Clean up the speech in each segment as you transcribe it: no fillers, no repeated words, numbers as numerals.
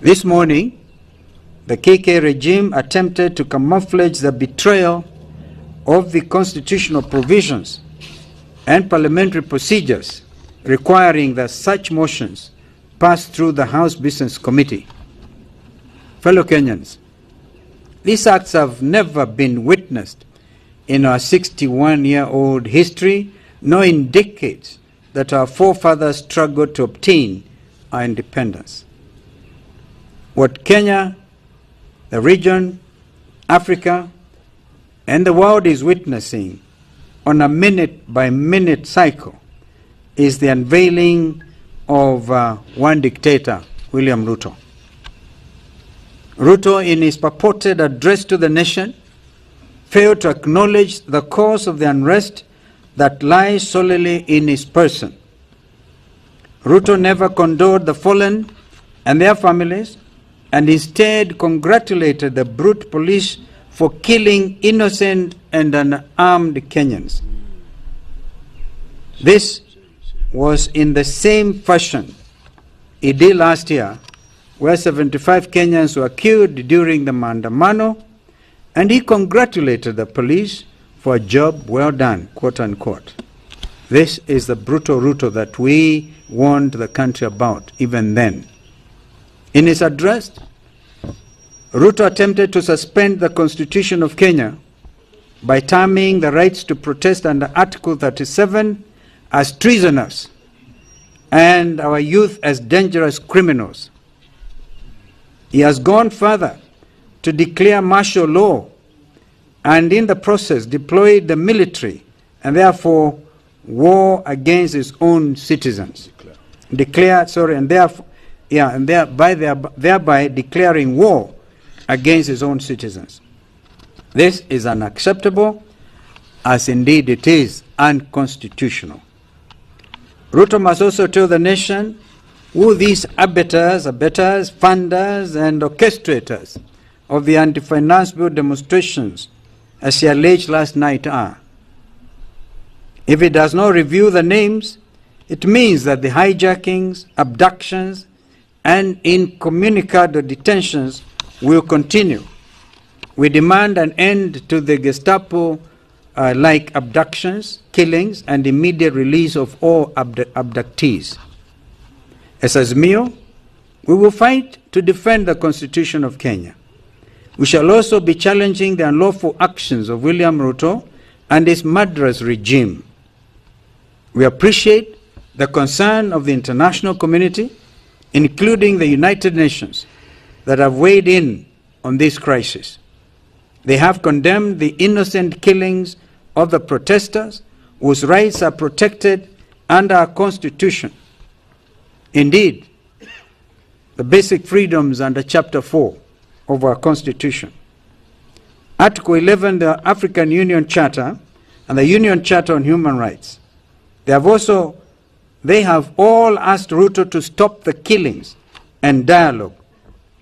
This morning, the KK regime attempted to camouflage the betrayal of the constitutional provisions and parliamentary procedures requiring that such motions pass through the House Business Committee. Fellow Kenyans, these acts have never been witnessed in our 61-year-old history, nor in decades that our forefathers struggled to obtain our independence. What Kenya, the region, Africa, and the world is witnessing on a minute-by-minute cycle is the unveiling of one dictator, William Ruto. Ruto, in his purported address to the nation, failed to acknowledge the cause of the unrest that lies solely in his person. Ruto never condoled the fallen and their families, and instead congratulated the brute police for killing innocent and unarmed Kenyans. This was in the same fashion he did last year, where 75 Kenyans were killed during the maandamano, and he congratulated the police for a job well done, quote unquote. This is the brutal Ruto that we warned the country about even then. In his address, Ruto attempted to suspend the Constitution of Kenya by terming the rights to protest under Article 37 as treasonous and our youth as dangerous criminals. He has gone further to declare martial law and in the process deployed the military and therefore war against his own citizens. Thereby declaring war against his own citizens. This is unacceptable, as indeed it is unconstitutional. Ruto must also tell the nation who these abettors, funders, and orchestrators of the anti-finance bill demonstrations, as he alleged last night, are. If it does not review the names, it means that the hijackings, abductions, and incommunicado detentions will continue. We demand an end to the Gestapo-like abductions, killings, and immediate release of all abductees. As Azimio, we will fight to defend the Constitution of Kenya. We shall also be challenging the unlawful actions of William Ruto and his murderous regime. We appreciate the concern of the international community, including the United Nations, that have weighed in on this crisis. They have condemned the innocent killings of the protesters whose rights are protected under our Constitution. Indeed, the basic freedoms under Chapter 4 of our Constitution. Article 11, the African Union Charter, and the Union Charter on Human Rights. They have all asked Ruto to stop the killings and dialogue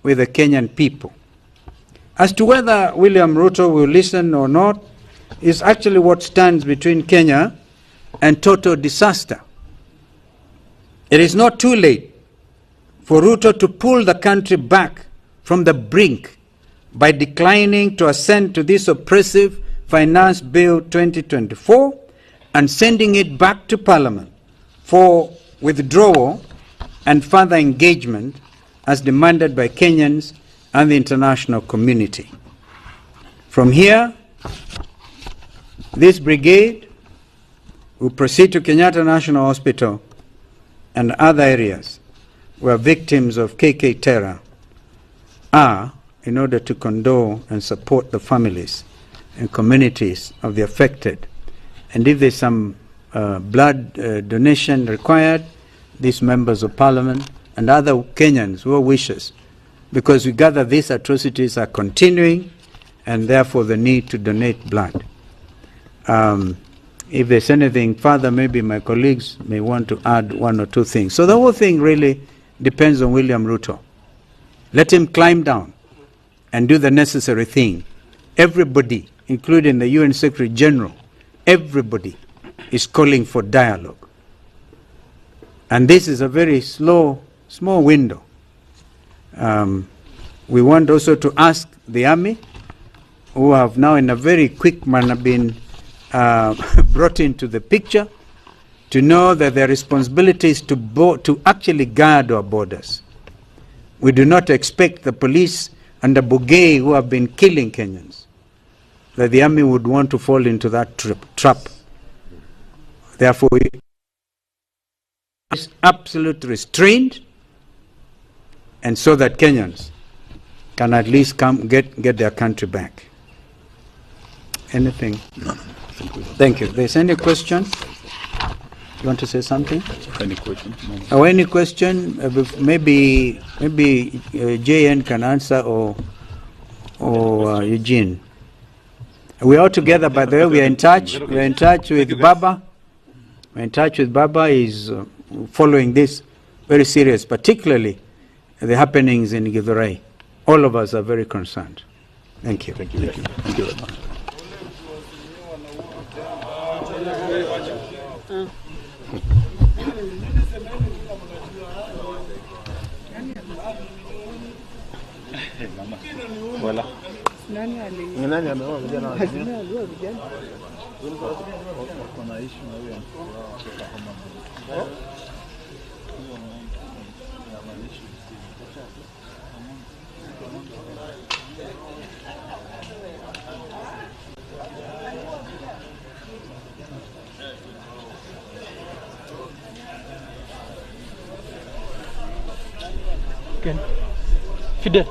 with the Kenyan people. As to whether William Ruto will listen or not is actually what stands between Kenya and total disaster. It is not too late for Ruto to pull the country back from the brink by declining to assent to this oppressive Finance Bill 2024 and sending it back to Parliament for withdrawal and further engagement as demanded by Kenyans and the international community. From here, this brigade will proceed to Kenyatta National Hospital and other areas where victims of KK terror are, in order to condole and support the families and communities of the affected. And if there's some blood donation required, these members of Parliament and other Kenyans who wishes, because we gather these atrocities are continuing and therefore the need to donate blood. If there's anything further, maybe my colleagues may want to add one or two things. So the whole thing really depends on William Ruto. Let him climb down and do the necessary thing. Everybody, including the UN Secretary General, everybody is calling for dialogue. And this is a very small window. We want also to ask the army, who have now in a very quick manner been brought into the picture, to know that their responsibility is to actually guard our borders. We do not expect the police under Bugey, who have been killing Kenyans, that the army would want to fall into that trap. Therefore, is absolute restraint, and so that Kenyans can at least come get their country back. Anything? No. Thank you. There's any question? You want to say something? Any question? No. Or any question? Maybe JN can answer, or Eugene. We are all together, by the way. We are in touch. We are in touch with Baba. We're in touch with Baba. He's following this very serious, particularly the happenings in Githurai. All of us are very concerned. Thank you. Thank you. Thank you. Thank you very much. Voilà. Nani ameoa vijana wa Azimio? Wanaishi na huyo Fidel.